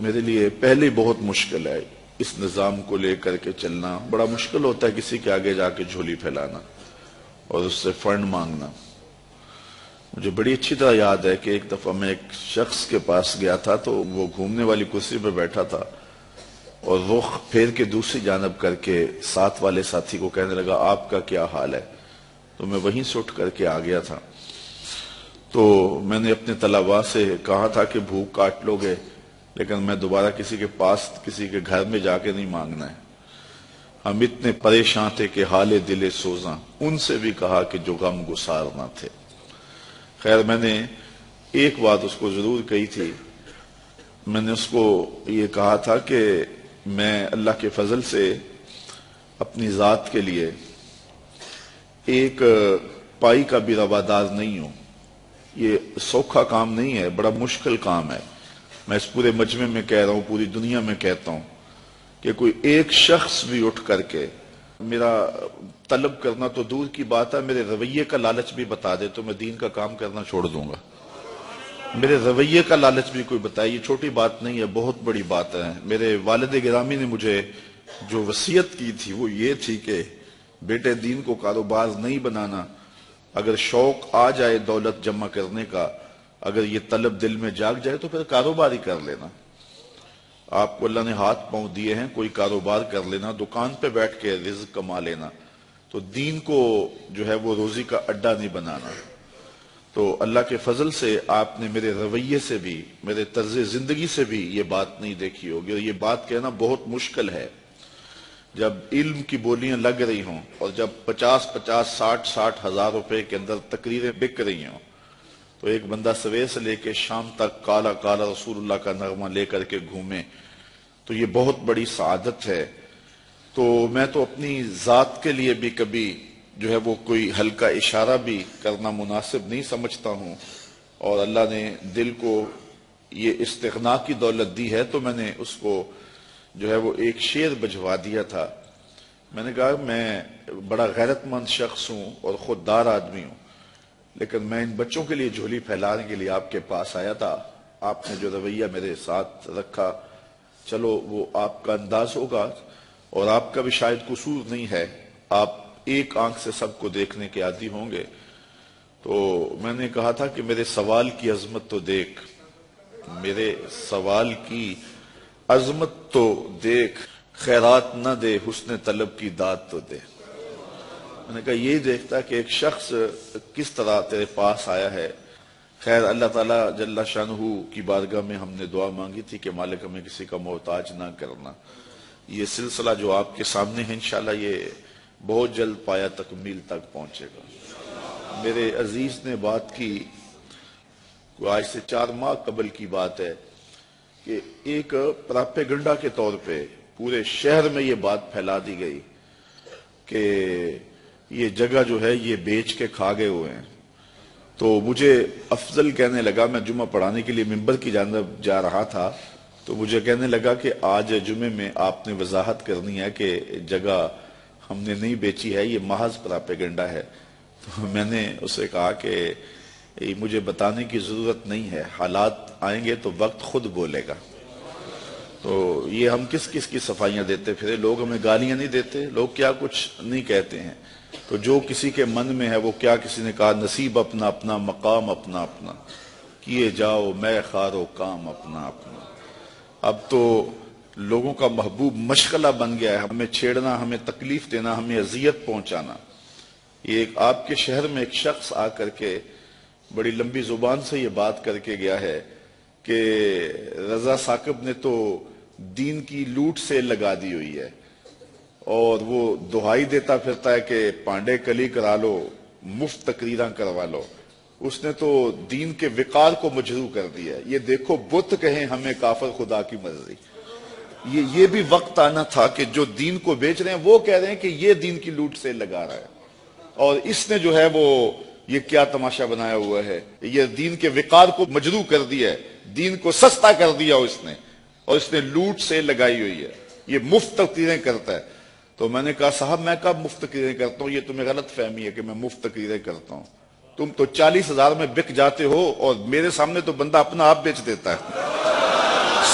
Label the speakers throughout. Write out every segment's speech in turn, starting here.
Speaker 1: میرے لیے پہلے بہت مشکل ہے اس نظام کو لے کر کے چلنا. بڑا مشکل ہوتا ہے کسی کے آگے جا کے جھولی پھیلانا اور اس سے فنڈ مانگنا. مجھے بڑی اچھی طرح یاد ہے کہ ایک دفعہ میں ایک شخص کے پاس گیا تھا تو وہ گھومنے والی کرسی پہ بیٹھا تھا اور رخ پھیر کے دوسری جانب کر کے ساتھ والے ساتھی کو کہنے لگا آپ کا کیا حال ہے. تو میں وہیں سے اٹھ کر کے آ گیا تھا. تو میں نے اپنے طلباء سے کہا تھا کہ بھوک کاٹ لو گے لیکن میں دوبارہ کسی کے پاس کسی کے گھر میں جا کے نہیں مانگنا ہے. ہم اتنے پریشان تھے کہ حال دل سوزاں ان سے بھی کہا کہ جو غم گسار نہ تھے. خیر میں نے ایک بات اس کو ضرور کہی تھی. میں نے اس کو یہ کہا تھا کہ میں اللہ کے فضل سے اپنی ذات کے لیے ایک پائی کا بھی روادار نہیں ہوں. یہ سوکھا کام نہیں ہے, بڑا مشکل کام ہے. میں اس پورے مجمع میں کہہ رہا ہوں, پوری دنیا میں کہتا ہوں کہ کوئی ایک شخص بھی اٹھ کر کے میرا طلب کرنا تو دور کی بات ہے, میرے رویے کا لالچ بھی بتا دے تو میں دین کا کام کرنا چھوڑ دوں گا. میرے رویے کا لالچ بھی کوئی بتائے, یہ چھوٹی بات نہیں ہے, بہت بڑی بات ہے. میرے والد گرامی نے مجھے جو وصیت کی تھی وہ یہ تھی کہ بیٹے دین کو کاروبار نہیں بنانا. اگر شوق آ جائے دولت جمع کرنے کا, اگر یہ طلب دل میں جاگ جائے تو پھر کاروبار ہی کر لینا. آپ کو اللہ نے ہاتھ پاؤں دیے ہیں, کوئی کاروبار کر لینا, دکان پہ بیٹھ کے رزق کما لینا. تو دین کو جو ہے وہ روزی کا اڈا نہیں بنانا. تو اللہ کے فضل سے آپ نے میرے رویے سے بھی, میرے طرز زندگی سے بھی یہ بات نہیں دیکھی ہوگی. اور یہ بات کہنا بہت مشکل ہے جب علم کی بولیاں لگ رہی ہوں اور جب 50-50 60-60 ہزار روپے کے اندر تقریریں بک رہی ہوں تو ایک بندہ سویر سے لے کے شام تک کالا کالا رسول اللہ کا نغمہ لے کر کے گھومے تو یہ بہت بڑی سعادت ہے. تو میں تو اپنی ذات کے لیے بھی کبھی جو ہے وہ کوئی ہلکا اشارہ بھی کرنا مناسب نہیں سمجھتا ہوں. اور اللہ نے دل کو یہ استغنا کی دولت دی ہے تو میں نے اس کو جو ہے وہ ایک شعر بجوا دیا تھا. میں نے کہا میں بڑا غیرت مند شخص ہوں اور خوددار آدمی ہوں, لیکن میں ان بچوں کے لیے جھولی پھیلانے کے لیے آپ کے پاس آیا تھا. آپ نے جو رویہ میرے ساتھ رکھا, چلو وہ آپ کا انداز ہوگا اور آپ کا بھی شاید قصور نہیں ہے, آپ ایک آنکھ سے سب کو دیکھنے کے عادی ہوں گے. تو میں نے کہا تھا کہ میرے سوال کی عظمت تو دیکھ, میرے سوال کی عظمت تو دیکھ, خیرات نہ دے حسن طلب کی داد تو دے. میں نے کہا یہ دیکھتا کہ ایک شخص کس طرح تیرے پاس آیا ہے. خیر اللہ تعالیٰ جل شانہ کی بارگاہ میں ہم نے دعا مانگی تھی کہ مالک ہمیں کسی کا محتاج نہ کرنا. یہ سلسلہ جو آپ کے سامنے ہے انشاءاللہ یہ بہت جلد پایا تکمیل تک پہنچے گا. میرے عزیز نے بات کی, آج سے 4 ماہ قبل کی بات ہے کہ ایک پراپیگنڈا کے طور پہ پورے شہر میں یہ بات پھیلا دی گئی کہ یہ جگہ جو ہے یہ بیچ کے کھا گئے ہوئے ہیں. تو مجھے افضل کہنے لگا, میں جمعہ پڑھانے کے لیے ممبر کی جانب جا رہا تھا تو مجھے کہنے لگا کہ آج جمعے میں آپ نے وضاحت کرنی ہے کہ جگہ ہم نے نہیں بیچی ہے, یہ محض پراپیگنڈا ہے. تو میں نے اسے کہا کہ مجھے بتانے کی ضرورت نہیں ہے, حالات آئیں گے تو وقت خود بولے گا. تو یہ ہم کس کس کی صفائیاں دیتے پھرے, لوگ ہمیں گالیاں نہیں دیتے, لوگ کیا کچھ نہیں کہتے ہیں. تو جو کسی کے من میں ہے وہ کیا, کسی نے کہا نصیب اپنا اپنا مقام اپنا اپنا, کیے جاؤ میں خارو کام اپنا اپنا. اب تو لوگوں کا محبوب مشغلہ بن گیا ہے ہمیں چھیڑنا, ہمیں تکلیف دینا, ہمیں اذیت پہنچانا. یہ ایک آپ کے شہر میں ایک شخص آ کر کے بڑی لمبی زبان سے یہ بات کر کے گیا ہے کہ رضا ثاقب نے تو دین کی لوٹ سے لگا دی ہوئی ہے اور وہ دہائی دیتا پھرتا ہے کہ پانڈے کلی کرا لو, مفت تقریراں کروا لو. اس نے تو دین کے وقار کو مجروح کر دیا ہے. یہ دیکھو بت کہیں ہمیں کافر خدا کی مرضی. یہ بھی وقت آنا تھا کہ جو دین کو بیچ رہے ہیں وہ کہہ رہے ہیں کہ یہ دین کی لوٹ سے لگا رہا ہے, اور اس نے جو ہے وہ یہ کیا تماشا بنایا ہوا ہے, یہ دین کے وقار کو مجروح کر دیا ہے, دین کو سستا کر دیا اس نے, اور اس نے لوٹ سے لگائی ہوئی ہے, یہ مفت تقریریں کرتا ہے. تو میں نے کہا صاحب میں کب مفت تقریریں کرتا ہوں, یہ تمہیں غلط فہمی ہے کہ میں مفت تقریریں کرتا ہوں. تم تو 40,000 میں بک جاتے ہو اور میرے سامنے تو بندہ اپنا آپ بیچ دیتا ہے.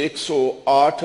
Speaker 1: 108